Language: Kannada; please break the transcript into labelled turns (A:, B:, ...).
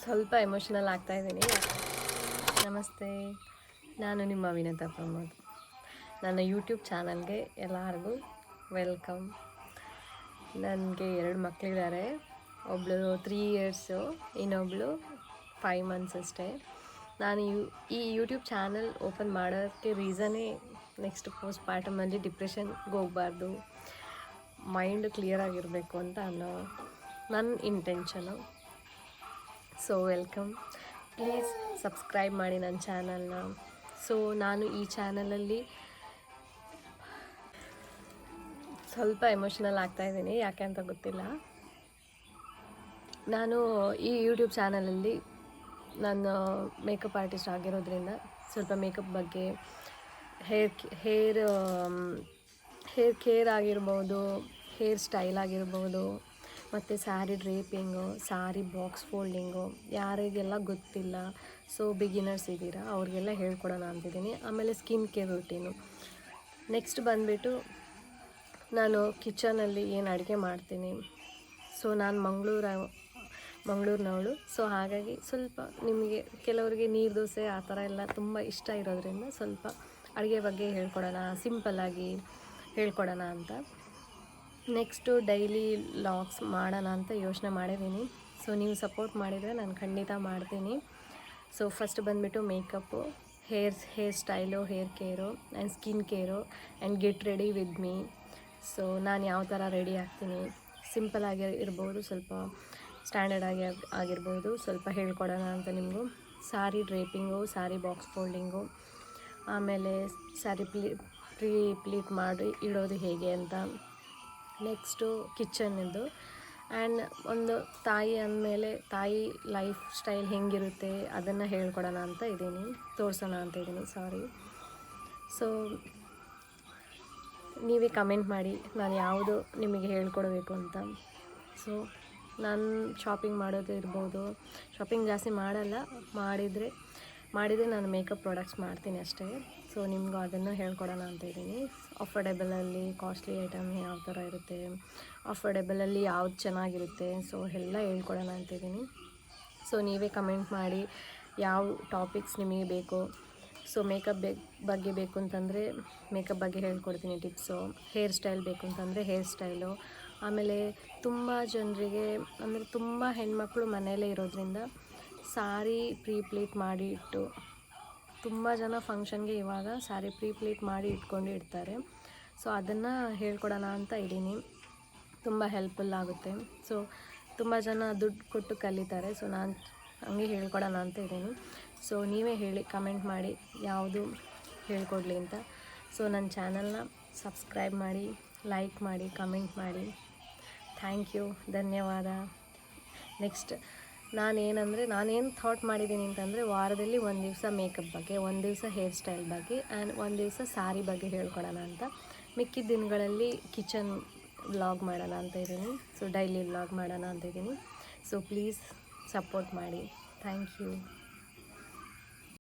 A: ಸ್ವಲ್ಪ ಎಮೋಷನಲ್ ಆಗ್ತಾ ಇದ್ದೀನಿ. ನಮಸ್ತೆ, ನಾನು ನಿಮ್ಮ ವಿನತಾ ಪ್ರಮೋದ್. ನನ್ನ ಯೂಟ್ಯೂಬ್ ಚಾನಲ್ಗೆ ಎಲ್ಲರಿಗೂ ವೆಲ್ಕಮ್. ನನಗೆ 2 ಮಕ್ಕಳಿದ್ದಾರೆ. ಒಬ್ಬಳು 3 ಇಯರ್ಸು, ಇನ್ನೊಬ್ಬಳು 5 ಮಂತ್ಸ್ ಅಷ್ಟೇ. ನಾನು ಈ ಯೂಟ್ಯೂಬ್ ಚಾನಲ್ ಓಪನ್ ಮಾಡೋಕ್ಕೆ ರೀಸನ್ನೇ ನೆಕ್ಸ್ಟ್ ಪೋಸ್ಟ್ ಪಾರ್ಟಮಲ್ಲಿ ಡಿಪ್ರೆಷನ್ಗೆ ಹೋಗಬಾರ್ದು, ಮೈಂಡ್ ಕ್ಲಿಯರ್ ಆಗಿರಬೇಕು ಅಂತ ಅನ್ನೋ ನನ್ನ intention. So welcome, please subscribe ಮಾಡಿ ನನ್ನ ಚಾನಲ್ನ. ಸೊ ನಾನು ಈ ಚಾನಲಲ್ಲಿ ಸ್ವಲ್ಪ ಎಮೋಷನಲ್ ಆಗ್ತಾಯಿದ್ದೀನಿ, ಯಾಕೆ ಅಂತ ಗೊತ್ತಿಲ್ಲ. ನಾನು ಈ ಯೂಟ್ಯೂಬ್ ಚಾನಲಲ್ಲಿ ನಾನು ಮೇಕಪ್ ಆರ್ಟಿಸ್ಟ್ ಆಗಿರೋದ್ರಿಂದ ಸ್ವಲ್ಪ ಮೇಕಪ್ ಬಗ್ಗೆ, ಹೇರ್ ಕೇರ್ ಆಗಿರ್ಬೋದು, ಹೇರ್ ಸ್ಟೈಲ್ ಆಗಿರ್ಬೋದು, ಮತ್ತು ಸ್ಯಾರಿ ಡ್ರೇಪಿಂಗು, ಸ್ಯಾರಿ ಬಾಕ್ಸ್ ಫೋಲ್ಡಿಂಗು, ಯಾರಿಗೆಲ್ಲ ಗೊತ್ತಿಲ್ಲ, ಸೊ ಬಿಗಿನರ್ಸ್ ಇದ್ದೀರಾ ಅವ್ರಿಗೆಲ್ಲ ಹೇಳ್ಕೊಡೋಣ ಅಂತಿದ್ದೀನಿ. ಆಮೇಲೆ ಸ್ಕಿನ್ ಕೇರ್ ರೂಟೀನು. ನೆಕ್ಸ್ಟ್ ಬಂದುಬಿಟ್ಟು ನಾನು ಕಿಚನಲ್ಲಿ ಏನು ಅಡುಗೆ ಮಾಡ್ತೀನಿ. ಸೊ ನಾನು ಮಂಗಳೂರಿನವಳು. ಸೊ ಹಾಗಾಗಿ ಸ್ವಲ್ಪ ನಿಮಗೆ ಕೆಲವರಿಗೆ ನೀರು ದೋಸೆ ಆ ಥರ ಎಲ್ಲ ತುಂಬ ಇಷ್ಟ ಇರೋದ್ರಿಂದ ಸ್ವಲ್ಪ ಅಡುಗೆ ಬಗ್ಗೆ ಹೇಳ್ಕೊಡೋಣ, ಸಿಂಪಲ್ಲಾಗಿ ಹೇಳ್ಕೊಡೋಣ ಅಂತ. ನೆಕ್ಸ್ಟು ಡೈಲಿ ಲಾಗ್ಸ್ ಮಾಡೋಣ ಅಂತ ಯೋಚನೆ ಮಾಡಿದ್ದೀನಿ. ಸೊ ನೀವು ಸಪೋರ್ಟ್ ಮಾಡಿದರೆ ನಾನು ಖಂಡಿತ ಮಾಡ್ತೀನಿ. ಸೊ ಫಸ್ಟ್ ಬಂದುಬಿಟ್ಟು makeup, hair style, hair care and skin care and get ready with me. So ನಾನು ಯಾವ ಥರ ರೆಡಿ ಆಗ್ತೀನಿ, ಸಿಂಪಲ್ಲಾಗಿ ಇರ್ಬೋದು, ಸ್ವಲ್ಪ ಸ್ಟ್ಯಾಂಡರ್ಡ್ ಆಗಿರ್ಬೋದು, ಸ್ವಲ್ಪ ಹೇಳ್ಕೊಡೋಣ ಅಂತ ನಿಮಗೂ. ಸ್ಯಾರಿ ಡ್ರೇಪಿಂಗು, ಸ್ಯಾರಿ ಬಾಕ್ಸ್ ಫೋಲ್ಡಿಂಗು, ಆಮೇಲೆ ಸ್ಯಾರಿ ಪ್ಲೀಟ್ ಮಾಡಿ ಇಡೋದು ಹೇಗೆ ಅಂತ. ನೆಕ್ಸ್ಟು ಕಿಚನ್ನಿದ್ದು ಆ್ಯಂಡ್ ಒಂದು ತಾಯಿ ಅಂದಮೇಲೆ ತಾಯಿ ಲೈಫ್ ಸ್ಟೈಲ್ ಹೆಂಗಿರುತ್ತೆ ಅದನ್ನು ಹೇಳ್ಕೊಡೋಣ ಅಂತ ಇದ್ದೀನಿ, ತೋರಿಸೋಣ ಅಂತ ಇದ್ದೀನಿ, ಸಾರಿ. ಸೊ ನೀವೇ ಕಮೆಂಟ್ ಮಾಡಿ ನಾನು ಯಾವುದು ನಿಮಗೆ ಹೇಳ್ಕೊಡ್ಬೇಕು ಅಂತ. ಸೊ ನಾನು ಶಾಪಿಂಗ್ ಮಾಡೋದು ಇರ್ಬೋದು, ಶಾಪಿಂಗ್ ಜಾಸ್ತಿ ಮಾಡಲ್ಲ, ಮಾಡಿದರೆ ನಾನು ಮೇಕಪ್ ಪ್ರಾಡಕ್ಟ್ಸ್ ಮಾಡ್ತೀನಿ ಅಷ್ಟೇ. ಸೊ ನಿಮಗೂ ಅದನ್ನು ಹೇಳ್ಕೊಡೋಣ ಅಂತ ಇದ್ದೀನಿ. ಅಫೋರ್ಡೆಬಲಲ್ಲಿ ಕಾಸ್ಟ್ಲಿ ಐಟಮ್ ಯಾವ ಥರ ಇರುತ್ತೆ, ಅಫೋರ್ಡೆಬಲಲ್ಲಿ ಯಾವ್ದು ಚೆನ್ನಾಗಿರುತ್ತೆ, ಸೊ ಎಲ್ಲ ಹೇಳ್ಕೊಡೋಣ ಅಂತಿದ್ದೀನಿ. ಸೊ ನೀವೇ ಕಮೆಂಟ್ ಮಾಡಿ ಯಾವ ಟಾಪಿಕ್ಸ್ ನಿಮಗೆ ಬೇಕು. ಸೊ ಮೇಕಪ್ ಬಗ್ಗೆ ಬೇಕು ಅಂತಂದರೆ ಮೇಕಪ್ ಬಗ್ಗೆ ಹೇಳ್ಕೊಡ್ತೀನಿ ಟಿಪ್ಸು. ಹೇರ್ ಸ್ಟೈಲ್ ಬೇಕು ಅಂತಂದರೆ ಹೇರ್ ಸ್ಟೈಲು. ಆಮೇಲೆ ತುಂಬ ಜನರಿಗೆ ಅಂದರೆ ತುಂಬ ಹೆಣ್ಮಕ್ಳು ಮನೆಯಲ್ಲೇ ಇರೋದ್ರಿಂದ ಸ್ಯಾರಿ ಪ್ಲೀಟ್ ಮಾಡಿ ಇಟ್ಟು, ತುಂಬ ಜನ ಫಂಕ್ಷನ್ಗೆ ಇವಾಗ ಸ್ಯಾರಿ ಪ್ಲೀಟ್ ಮಾಡಿ ಇಟ್ಕೊಂಡು ಇಡ್ತಾರೆ. ಸೊ ಅದನ್ನು ಹೇಳ್ಕೊಡೋಣ ಅಂತ ಇದ್ದೀನಿ, ತುಂಬ ಹೆಲ್ಪ್ಫುಲ್ ಆಗುತ್ತೆ. ಸೊ ತುಂಬ ಜನ ದುಡ್ಡು ಕೊಟ್ಟು ಕಲಿತಾರೆ. ಸೊ ನಾನು ಹಂಗೆ ಹೇಳ್ಕೊಡೋಣ ಅಂತ ಇದ್ದೀನಿ. ಸೊ ನೀವೇ ಹೇಳಿ, ಕಮೆಂಟ್ ಮಾಡಿ ಯಾವುದು ಹೇಳ್ಕೊಡ್ಲಿ ಅಂತ. ಸೊ ನನ್ನ ಚಾನಲ್ನ ಸಬ್ಸ್ಕ್ರೈಬ್ ಮಾಡಿ, ಲೈಕ್ ಮಾಡಿ, ಕಮೆಂಟ್ ಮಾಡಿ. ಥ್ಯಾಂಕ್ ಯು, ಧನ್ಯವಾದ. ನೆಕ್ಸ್ಟ್ ನಾನೇನು ಥಾಟ್ ಮಾಡಿದ್ದೀನಿ ಅಂತಂದರೆ, ವಾರದಲ್ಲಿ ಒಂದು ದಿವಸ ಮೇಕಪ್ ಬಗ್ಗೆ, ಒಂದು ದಿವಸ ಹೇರ್ ಸ್ಟೈಲ್ ಬಗ್ಗೆ ಆ್ಯಂಡ್ ಒಂದು ದಿವಸ ಸ್ಯಾರಿ ಬಗ್ಗೆ ಹೇಳ್ಕೊಡೋಣ ಅಂತ. ಮಿಕ್ಕಿದ ದಿನಗಳಲ್ಲಿ ಕಿಚನ್ ವ್ಲಾಗ್ ಮಾಡೋಣ ಅಂತ ಇದ್ದೀನಿ. ಸೊ ಡೈಲಿ ವ್ಲಾಗ್ ಮಾಡೋಣ ಅಂತ ಇದ್ದೀನಿ. ಸೊ ಪ್ಲೀಸ್ ಸಪೋರ್ಟ್ ಮಾಡಿ. Thank you.